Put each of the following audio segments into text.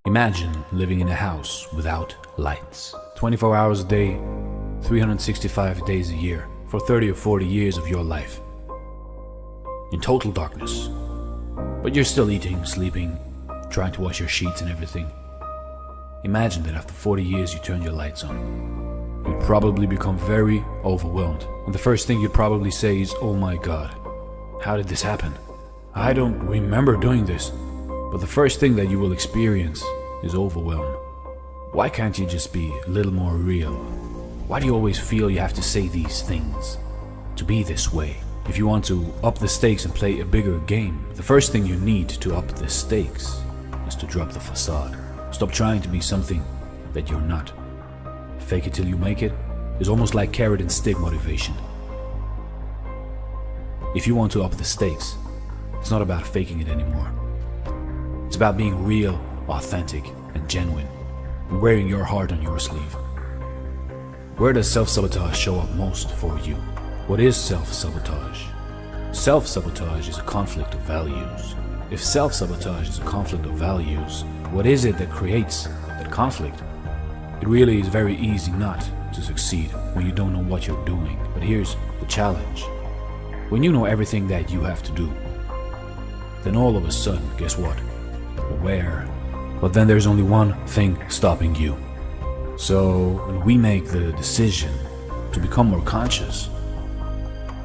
Imagine living in a house without lights. 24 hours a day, 365 days a year, for 30 or 40 years of your life. In total darkness. But you're still eating, sleeping, trying to wash your sheets and everything. Imagine that after 40 years you turn your lights on. You'd probably become very overwhelmed. And the first thing you'd probably say is, "Oh my God, how did this happen? I don't remember doing this." But the first thing that you will experience is overwhelm. Why can't you just be a little more real? Why do you always feel you have to say these things? To be this way? If you want to up the stakes and play a bigger game, the first thing you need to up the stakes is to drop the facade. Stop trying to be something that you're not. Fake it till you make it is almost like carrot and stick motivation. If you want to up the stakes, it's not about faking it anymore. It's about being real, authentic, and genuine, and wearing your heart on your sleeve. Where does self-sabotage show up most for you? What is self-sabotage? Self-sabotage is a conflict of values. If self-sabotage is a conflict of values, what is it that creates that conflict? It really is very easy not to succeed when you don't know what you're doing. But here's the challenge. When you know everything that you have to do, then all of a sudden, guess what? Aware. But then there's only one thing stopping you. So when we make the decision to become more conscious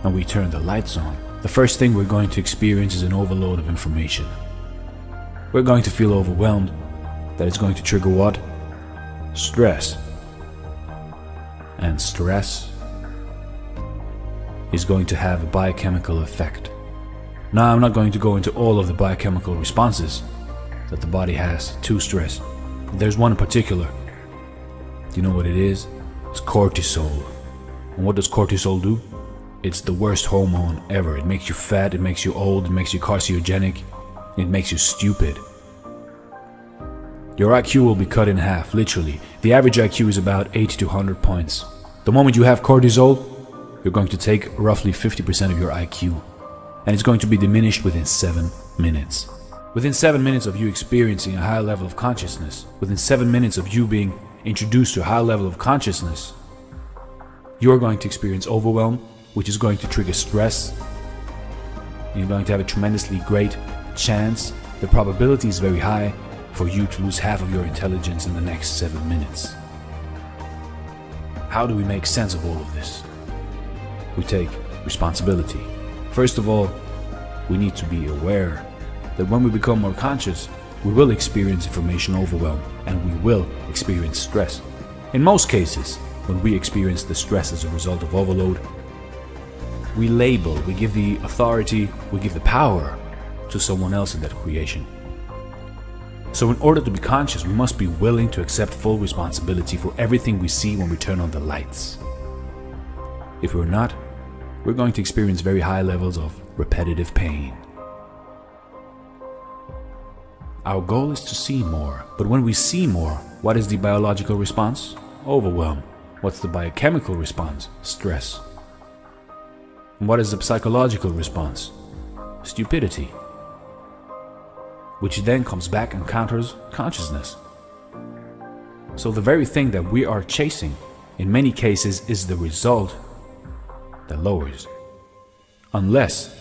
and we turn the lights on, the first thing we're going to experience is an overload of information. We're going to feel overwhelmed. That it's going to trigger what? Stress. And stress is going to have a biochemical effect. Now, I'm not going to go into all of the biochemical responses that the body has to stress. There's one in particular. Do you know what it is? It's cortisol. And what does cortisol do? It's the worst hormone ever. It makes you fat, it makes you old, it makes you carcinogenic, it makes you stupid. Your IQ will be cut in half, literally. The average IQ is about 80 to 100 points. The moment you have cortisol, you're going to take roughly 50% of your IQ. And it's going to be diminished within 7 minutes. Within 7 minutes of you experiencing a high level of consciousness, within 7 minutes of you being introduced to a high level of consciousness, you're going to experience overwhelm, which is going to trigger stress. And you're going to have a tremendously great chance. The probability is very high for you to lose half of your intelligence in the next 7 minutes. How do we make sense of all of this? We take responsibility. First of all, we need to be aware that when we become more conscious, we will experience information overwhelm and we will experience stress. In most cases, when we experience the stress as a result of overload, we label, we give the authority, we give the power to someone else in that creation. So in order to be conscious, we must be willing to accept full responsibility for everything we see when we turn on the lights. If we're not, we're going to experience very high levels of repetitive pain. Our goal is to see more, but when we see more, what is the biological response? Overwhelm. What's the biochemical response? Stress. And what is the psychological response? Stupidity. Which then comes back and counters consciousness. So the very thing that we are chasing, in many cases, is the result that lowers. Unless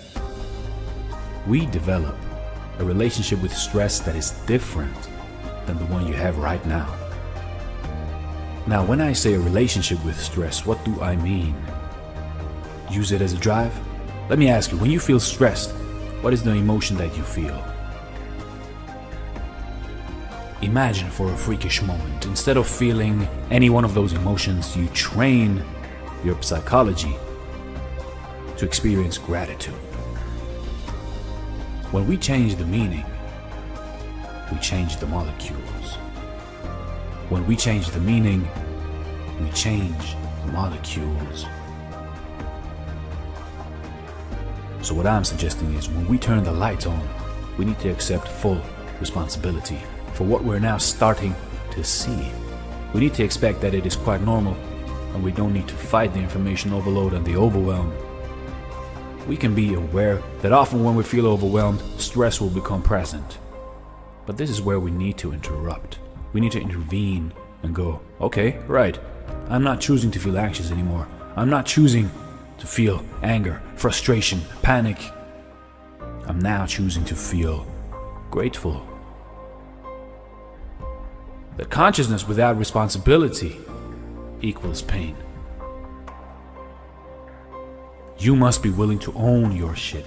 we develop a relationship with stress that is different than the one you have right now. Now, when I say a relationship with stress, what do I mean? Use it as a drive? Let me ask you, when you feel stressed, what is the emotion that you feel? Imagine for a freakish moment, instead of feeling any one of those emotions, you train your psychology to experience gratitude. When we change the meaning, we change the molecules. When we change the meaning, we change the molecules. So what I'm suggesting is, when we turn the lights on, we need to accept full responsibility for what we're now starting to see. We need to expect that it is quite normal, and we don't need to fight the information overload and the overwhelm. We can be aware that often when we feel overwhelmed, stress will become present. But this is where we need to interrupt. We need to intervene and go, okay, right, I'm not choosing to feel anxious anymore. I'm not choosing to feel anger, frustration, panic. I'm now choosing to feel grateful. That consciousness without responsibility equals pain. You must be willing to own your shit.